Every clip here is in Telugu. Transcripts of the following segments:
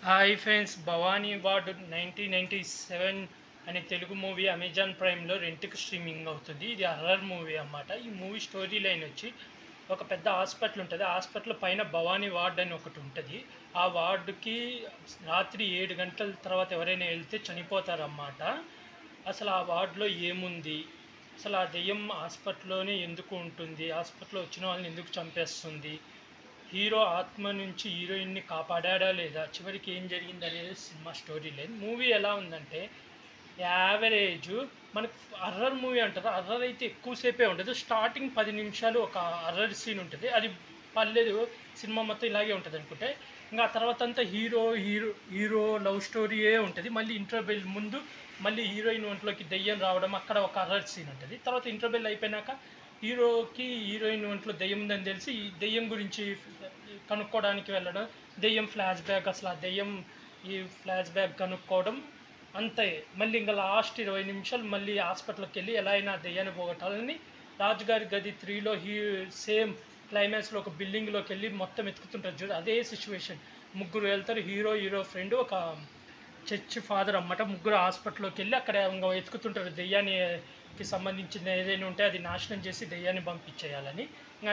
హాయ్ ఫ్రెండ్స్, భవానీ వార్డ్ 1997 అనే తెలుగు మూవీ అమెజాన్ ప్రైమ్లో రెంట్కి స్ట్రీమింగ్ అవుతుంది. ఇది హర్రర్ మూవీ అన్నమాట. ఈ మూవీ స్టోరీ లైన్ వచ్చి ఒక పెద్ద హాస్పిటల్ ఉంటుంది. ఆ హాస్పిటల్ పైన భవానీ వార్డ్ అని ఒకటి ఉంటుంది. ఆ వార్డుకి రాత్రి 7 గంటల తర్వాత ఎవరైనా వెళ్తే చనిపోతారన్నమాట. అసలు ఆ వార్డులో ఏముంది, అసలు ఆ దెయ్యం హాస్పిటల్లోనే ఎందుకు ఉంటుంది, హాస్పిటల్లో వచ్చిన వాళ్ళని ఎందుకు చంపేస్తుంది, హీరో ఆత్మ నుంచి హీరోయిన్ని కాపాడా లేదా, చివరికి ఏం జరిగింది అనేది సినిమా స్టోరీ లేదు. మూవీ ఎలా ఉందంటే యావరేజ్. మనకు హర్రర్ మూవీ అంటారు. హర్రర్ అయితే ఎక్కువసేపే ఉంటుంది. స్టార్టింగ్ 10 నిమిషాలు ఒక హర్రర్ సీన్ ఉంటుంది, అది పర్లేదు, సినిమా మొత్తం ఇలాగే ఉంటుంది అనుకుంటే. ఇంకా ఆ తర్వాత అంతా హీరో హీరో హీరో లవ్ స్టోరీయే ఉంటుంది. మళ్ళీ ఇంటర్వెల్ ముందు మళ్ళీ హీరోయిన్ ఒంట్లోకి దెయ్యం రావడం, అక్కడ ఒక హర్రర్ సీన్ ఉంటుంది. తర్వాత ఇంటర్వెల్ అయిపోయినాక హీరోకి హీరోయిన్ ఒంట్లో దెయ్యం ఉందని తెలిసి ఈ దెయ్యం గురించి కనుక్కోవడానికి వెళ్ళడం, దెయ్యం ఫ్లాష్ బ్యాక్, అసలు ఆ దెయ్యం ఈ ఫ్లాష్ బ్యాక్ కనుక్కోవడం అంతే. మళ్ళీ ఇంకా లాస్ట్ 20 నిమిషాలు మళ్ళీ హాస్పిటల్కి వెళ్ళి ఎలా అయినా దెయ్యాన్ని పోగొట్టాలని రాజుగారి గది 3లో సేమ్ క్లైమాక్స్లో ఒక బిల్డింగ్లోకి వెళ్ళి మొత్తం ఎత్తుకుతుంటారు చూడు, అదే సిచ్యువేషన్. ముగ్గురు వెళ్తారు, హీరో ఫ్రెండ్, ఒక చర్చ్ ఫాదర్ అన్నమాట. ముగ్గురు హాస్పిటల్లోకి వెళ్ళి అక్కడ ఇంకా ఎత్తుకుతుంటారు దెయ్యానికి సంబంధించిన ఏదైనా ఉంటే అది నాశనం చేసి దెయ్యాన్ని పంపించేయాలని.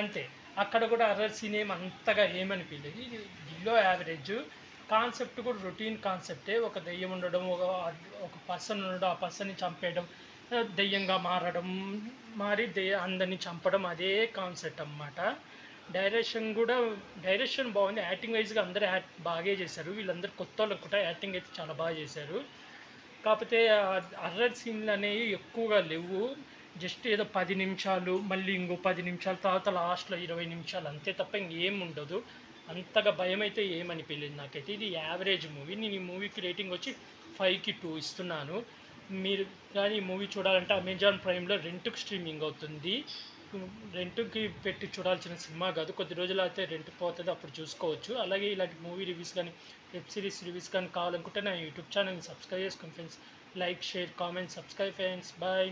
అంతే. అక్కడ కూడా హర్రర్ సీన్ అంతగా ఏమనిపించలేదు. ఇది బిలో యావరేజ్. కాన్సెప్ట్ కూడా రొటీన్ కాన్సెప్టే. ఒక దెయ్యం ఉండడం, ఒక పర్సన్ ఉండడం, ఆ పర్సన్ని చంపేయడం, దెయ్యంగా మారడం, అందరినీ చంపడం, అదే కాన్సెప్ట్ అన్నమాట. డైరెక్షన్ బాగుంది. యాక్టింగ్ వైజ్గా అందరూ బాగా చేశారు. వీళ్ళందరూ కొత్త వాళ్ళు కూడా యాక్టింగ్ అయితే చాలా బాగా చేశారు. కాకపోతే హర్రర్ సీన్లు అనేవి ఎక్కువగా లేవు. జస్ట్ ఏదో 10 నిమిషాలు, మళ్ళీ ఇంకో 10 నిమిషాల తర్వాత లాస్ట్లో 20 నిమిషాలు, అంతే తప్ప ఇంకేం ఉండదు. అంతగా భయం అయితే ఏమనిపించలేదు నాకైతే. ఇది యావరేజ్ మూవీ. నేను ఈ మూవీకి రేటింగ్ వచ్చి 5కి 2 ఇస్తున్నాను. మీరు కానీ ఈ మూవీ చూడాలంటే అమెజాన్ ప్రైమ్లో రెంట్కి స్ట్రీమింగ్ అవుతుంది. రెంట్కి పెట్టి చూడాల్సిన సినిమా కాదు. కొద్ది రోజులు అయితే రెంట్ పోతుంది, అప్పుడు చూసుకోవచ్చు. అలాగే ఇలాంటి మూవీ రివ్యూస్ కానీ వెబ్ సిరీస్ రివ్యూస్ కానీ కావాలనుకుంటే నా యూట్యూబ్ ఛానల్ని సబ్స్క్రైబ్ చేసుకోండి friends. Like, share, comment, subscribe friends. Bye.